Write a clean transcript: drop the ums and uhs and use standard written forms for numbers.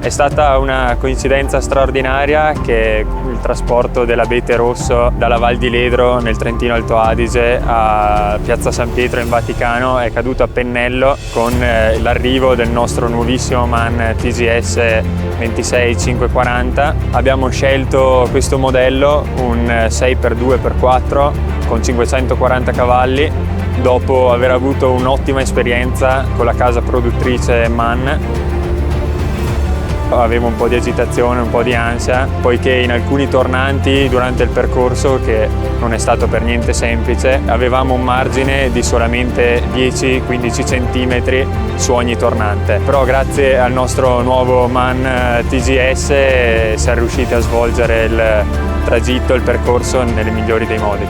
È stata una coincidenza straordinaria che il trasporto dell'Abete Rosso dalla Val di Ledro nel Trentino Alto Adige a Piazza San Pietro in Vaticano è caduto a pennello con l'arrivo del nostro nuovissimo MAN TGS 26540. Abbiamo scelto questo modello, un 6x2x4 con 540 cavalli, dopo aver avuto un'ottima esperienza con la casa produttrice MAN. Avevo un po' di agitazione, un po' di ansia, poiché in alcuni tornanti durante il percorso, che non è stato per niente semplice, avevamo un margine di solamente 10-15 cm su ogni tornante. Però grazie al nostro nuovo MAN TGS si è riusciti a svolgere il tragitto, il percorso nelle migliori dei modi.